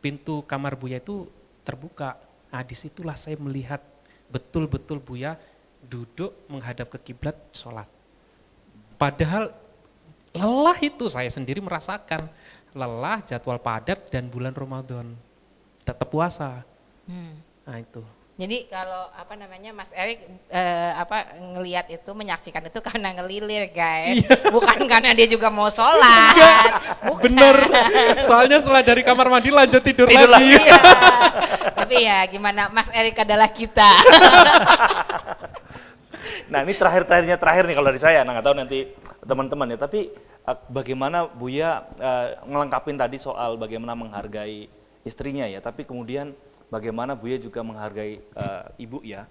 pintu kamar Buya itu terbuka. Disitulah saya melihat betul-betul Buya duduk menghadap ke kiblat sholat. Padahal lelah itu saya sendiri merasakan. Lelah, jadwal padat dan bulan Ramadan. Tetap puasa. Nah itu. Jadi kalau Mas Erik ngelihat itu, menyaksikan itu karena ngelilir guys, bukan karena dia juga mau sholat. Bukan. Bener, soalnya setelah dari kamar mandi lanjut tidur lagi. Iya. Tapi ya gimana, Mas Erik adalah kita. Nah ini terakhir nih kalau dari saya, nggak tahu nanti teman-teman ya, tapi bagaimana Buya ngelengkapin tadi soal bagaimana menghargai istrinya ya, tapi kemudian bagaimana Buya juga menghargai ibu ya,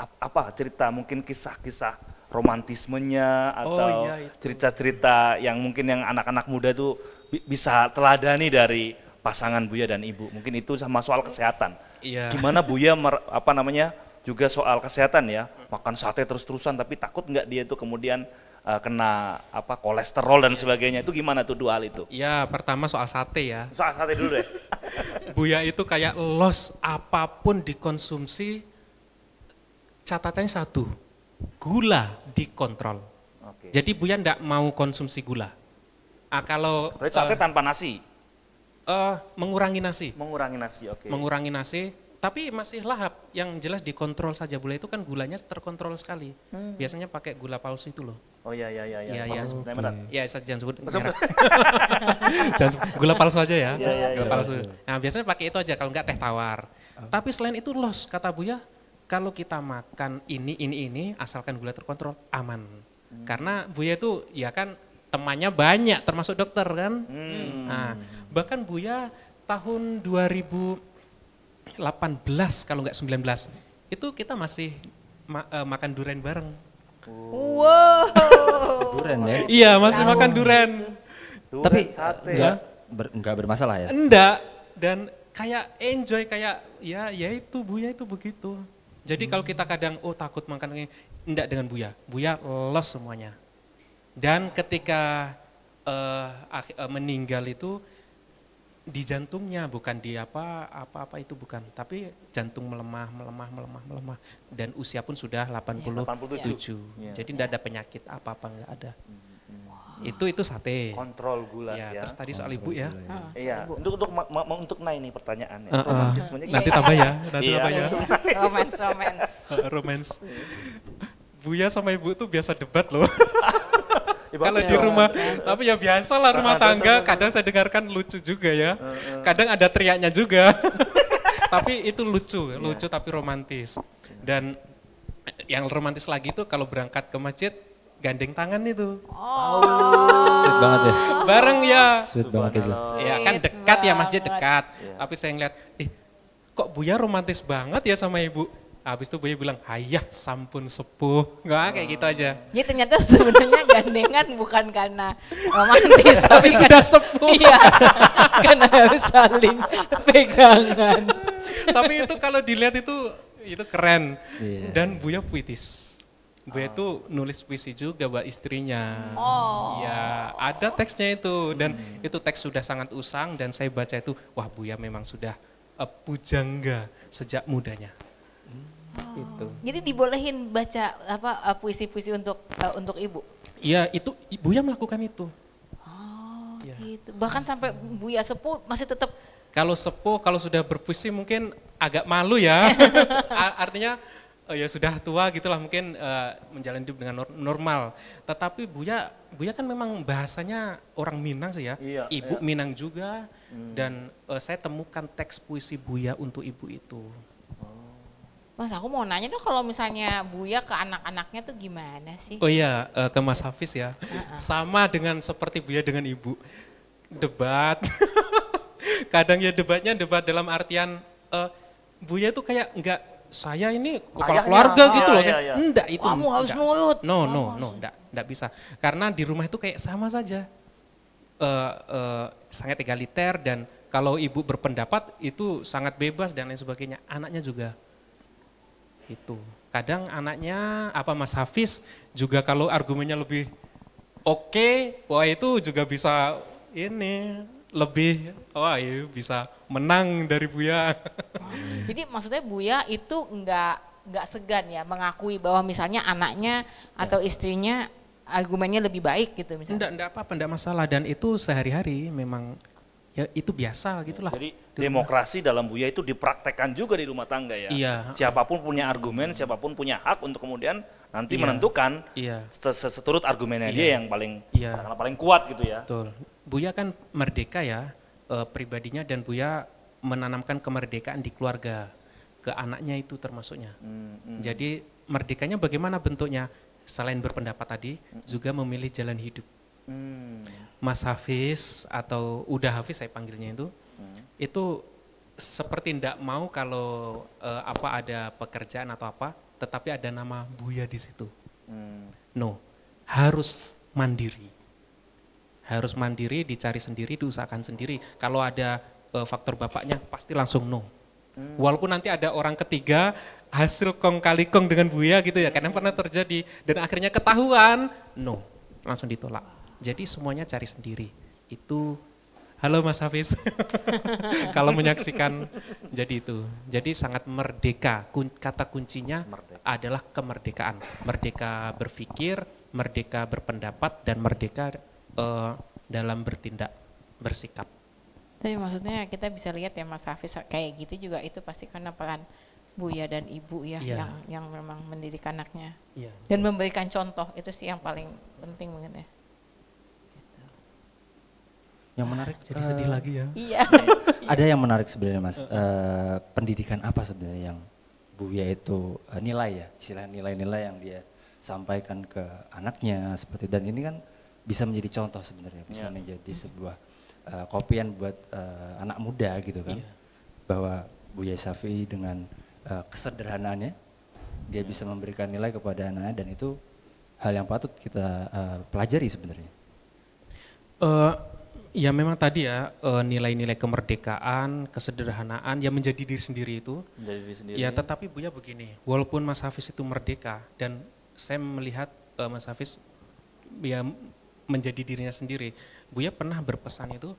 apa cerita mungkin kisah-kisah romantismenya atau cerita-cerita yang mungkin yang anak-anak muda tuh bisa teladani dari pasangan Buya dan ibu, mungkin itu sama soal kesehatan. Gimana Buya juga soal kesehatan ya, makan sate terus-terusan tapi takut nggak dia tuh kemudian kena kolesterol dan sebagainya, itu gimana tuh dua hal itu? Ya pertama soal sate ya. Soal sate dulu deh. Buya itu kayak los apapun dikonsumsi, catatannya satu, gula dikontrol. Jadi Buya enggak mau konsumsi gula. Kalau berarti sate tanpa nasi? Mengurangi nasi. Mengurangi nasi, oke. Mengurangi nasi. Tapi masih lahap, yang jelas dikontrol saja. Buya itu kan gulanya terkontrol sekali. Biasanya pakai gula palsu itu loh. Oh iya. Ya, jangan sebut merek. Gula palsu aja ya. Gula palsu. Nah biasanya pakai itu aja, kalau enggak teh tawar. Tapi selain itu los, kata Buya, kalau kita makan ini, asalkan gula terkontrol, aman. Karena Buya itu ya kan temannya banyak, termasuk dokter kan. Nah, bahkan Buya tahun 2018 kalau nggak 19 itu kita masih makan durian bareng. Wow. Durian ya? Iya masih makan durian. Tapi enggak bermasalah ya? Enggak, dan kayak enjoy, kayak ya itu Buya itu begitu. Jadi kalau kita kadang takut makan ini, enggak dengan Buya los semuanya. Dan ketika meninggal itu di jantungnya, bukan di apa itu bukan, tapi jantung melemah dan usia pun sudah 87. Jadi tidak ada penyakit apa-apa, enggak ada. Itu sate. Kontrol gula ya. Terus tadi soal ibu ya. Iya, untuk Nay nih pertanyaan ya. Romantismenya nanti tambah ya, romance. Buya sama ibu tuh biasa debat loh. Kalau di rumah, tapi ya biasa lah rumah tangga, kadang saya dengarkan lucu juga ya. Kadang ada teriaknya juga. Tapi itu lucu tapi romantis. Dan yang romantis lagi tuh kalau berangkat ke masjid, gandeng tangan itu. Sweet banget ya. Bareng ya. Sweet banget itu. Ya kan dekat ya, masjid dekat. Tapi saya ngeliat, kok Buya romantis banget ya sama ibu. Habis itu Buya bilang, hayah sampun sepuh. Enggak, kayak gitu aja. Ya ternyata sebenarnya gandengan bukan karena romantis. Tapi sudah sepuh. Iya, karena harus saling pegangan. Tapi itu kalau dilihat itu keren. Dan Buya puitis. Buya itu nulis puisi juga buat istrinya. Ya, ada teksnya itu. Dan itu teks sudah sangat usang dan saya baca itu, wah Buya memang sudah pujangga sejak mudanya. Itu. Jadi dibolehin baca puisi-puisi untuk ibu? Iya, itu Buya melakukan itu. Gitu. Bahkan sampai Buya sepuh masih tetap. Kalau sepuh, kalau sudah berpuisi mungkin agak malu ya. Artinya ya sudah tua gitulah mungkin menjalani hidup dengan normal. Tetapi Buya kan memang bahasanya orang Minang sih ya. Ibu Minang juga dan saya temukan teks puisi Buya untuk ibu itu. Mas, aku mau nanya dong kalau misalnya Buya ke anak-anaknya tuh gimana sih? Oh iya, ke Mas Hafiz ya. Sama dengan seperti Buya dengan ibu. Debat. Kadang ya debatnya debat dalam artian Buya itu kayak enggak, saya ini kepala keluarga gitu loh. Enggak itu. Kamu harus nurut. No, enggak bisa. Karena di rumah itu kayak sama saja. Sangat egaliter dan kalau ibu berpendapat itu sangat bebas dan lain sebagainya. Anaknya juga. Itu. Kadang anaknya Mas Hafiz juga kalau argumennya lebih oke, wah itu juga bisa bisa menang dari Buya. Jadi maksudnya Buya itu enggak segan ya mengakui bahwa misalnya anaknya atau istrinya argumennya lebih baik gitu misalnya. Enggak apa-apa, enggak masalah dan itu sehari-hari memang ya itu biasa gitulah. Jadi demokrasi dalam Buya itu dipraktekkan juga di rumah tangga ya. Iya. Siapapun punya argumen, siapapun punya hak untuk kemudian nanti menentukan seturut argumennya dia yang paling kuat gitu ya. Betul. Buya kan merdeka ya pribadinya dan Buya menanamkan kemerdekaan di keluarga ke anaknya itu termasuknya. Jadi merdekanya bagaimana bentuknya? Selain berpendapat tadi juga memilih jalan hidup. Mas Hafiz atau udah Hafiz saya panggilnya itu seperti tidak mau kalau ada pekerjaan atau apa, tetapi ada nama Buya di situ. No, harus mandiri. Harus mandiri, dicari sendiri, diusahakan sendiri. Kalau ada faktor bapaknya pasti langsung no. Walaupun nanti ada orang ketiga hasil kong kali kong dengan Buya gitu ya, kadang pernah terjadi dan akhirnya ketahuan, no, langsung ditolak. Jadi semuanya cari sendiri. Itu, halo Mas Hafiz. Kalau menyaksikan, jadi itu. Jadi sangat merdeka. Kata kuncinya adalah kemerdekaan. Merdeka berpikir, merdeka berpendapat, dan merdeka dalam bertindak, bersikap. Tapi maksudnya kita bisa lihat ya Mas Hafiz kayak gitu juga itu pasti karena peran Buya dan Ibu ya yang memang mendidik anaknya. Dan memberikan contoh, itu sih yang paling penting banget ya. Yang menarik jadi sedih lagi ya. Iya. Ada yang menarik sebenarnya Mas. Pendidikan apa sebenarnya yang Buya itu nilai ya, istilah nilai-nilai yang dia sampaikan ke anaknya seperti dan ini kan bisa menjadi contoh sebenarnya, bisa menjadi sebuah kopian buat anak muda gitu kan. Bahwa Buya Syafi'i dengan kesederhanaannya dia bisa memberikan nilai kepada anaknya dan itu hal yang patut kita pelajari sebenarnya. Ya memang tadi ya nilai-nilai kemerdekaan, kesederhanaan yang menjadi diri sendiri itu. Menjadi diri sendiri. Ya tetapi Buya begini, walaupun Mas Hafiz itu merdeka dan saya melihat Mas Hafiz ya menjadi dirinya sendiri. Buya pernah berpesan itu,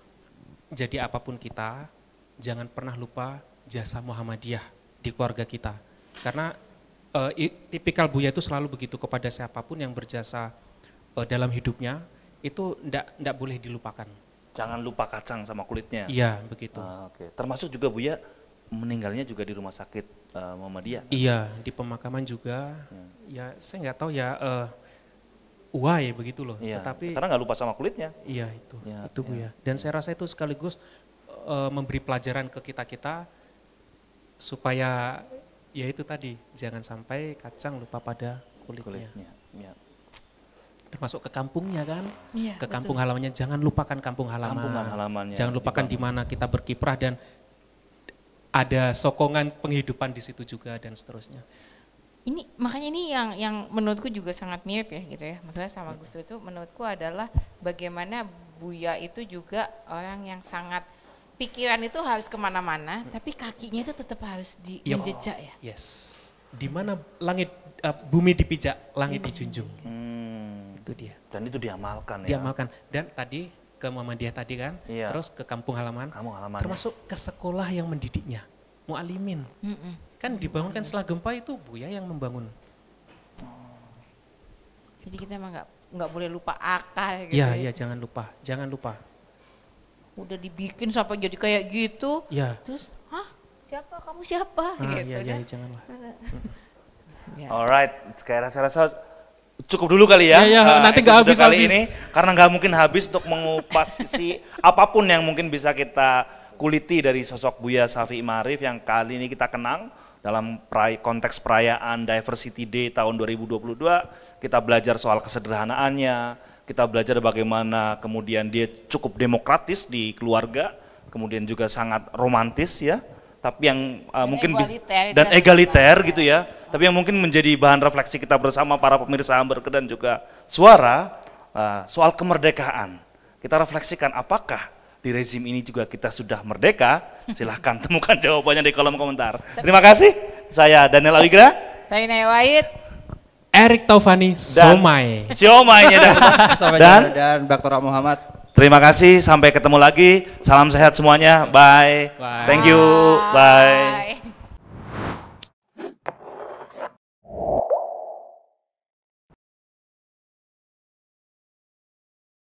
jadi apapun kita, jangan pernah lupa jasa Muhammadiyah di keluarga kita. Karena tipikal Buya itu selalu begitu kepada siapapun yang berjasa dalam hidupnya, itu ndak boleh dilupakan. Jangan lupa kacang sama kulitnya. Iya, begitu. Oke. Termasuk juga Buya meninggalnya juga di rumah sakit Muhammadiyah. Iya, di pemakaman juga. Ya, saya nggak tahu ya why begitu loh. Iya, Tetapi karena nggak lupa sama kulitnya. iya itu. Ya, Itu Bu ya. Dan saya rasa itu sekaligus memberi pelajaran ke kita-kita supaya ya itu tadi, jangan sampai kacang lupa pada kulitnya. Ya. Termasuk ke kampungnya kan, Iya, ke kampung halamannya, jangan lupakan kampung halaman. Kampungan halamannya. Jangan lupakan di mana kita berkiprah dan ada sokongan penghidupan di situ juga dan seterusnya. Ini makanya ini yang menurutku juga sangat mirip ya gitu ya. Maksudnya sama Gus Dur itu menurutku adalah bagaimana Buya itu juga orang yang sangat pikiran itu harus kemana-mana, tapi kakinya itu tetap harus menjejak ya. Yes. Di mana langit bumi dipijak, langit dijunjung. Itu dia. Dan itu diamalkan ya. Diamalkan. Dan tadi ke Muhammadiyah tadi kan, Iya. terus ke kampung halaman, termasuk ke sekolah yang mendidiknya, mu'alimin. Kan dibangunkan setelah gempa itu Buya yang membangun. Jadi kita emang nggak boleh lupa akal gitu. Iya, jangan lupa. Udah dibikin sampai jadi kayak gitu. Iya. Terus, siapa kamu siapa? Gitu Iya, kan. janganlah. Ya. Alright, sekarang saya rasa cukup dulu kali ya. Iya, nanti nggak episode kali habis-habis. ini karena nggak mungkin habis untuk mengupas sisi apapun yang mungkin bisa kita kuliti dari sosok Buya Syafi'i Ma'arif yang kali ini kita kenang dalam konteks perayaan Diversity Day tahun 2022. Kita belajar soal kesederhanaannya, kita belajar bagaimana kemudian dia cukup demokratis di keluarga, kemudian juga sangat romantis ya, tapi yang mungkin dan egaliter gitu ya, tapi yang mungkin menjadi bahan refleksi kita bersama para pemirsa Hamburger dan juga Suara soal kemerdekaan. Kita refleksikan apakah di rezim ini juga kita sudah merdeka? Silahkan temukan jawabannya di kolom komentar. Terima kasih, saya Daniel Awigra. Saya Naya Wahid. Erik Taufani, Somai. Siomainya dan Dr. Muhammad. Terima kasih, sampai ketemu lagi. Salam sehat semuanya. Bye. Bye. Thank you. Bye.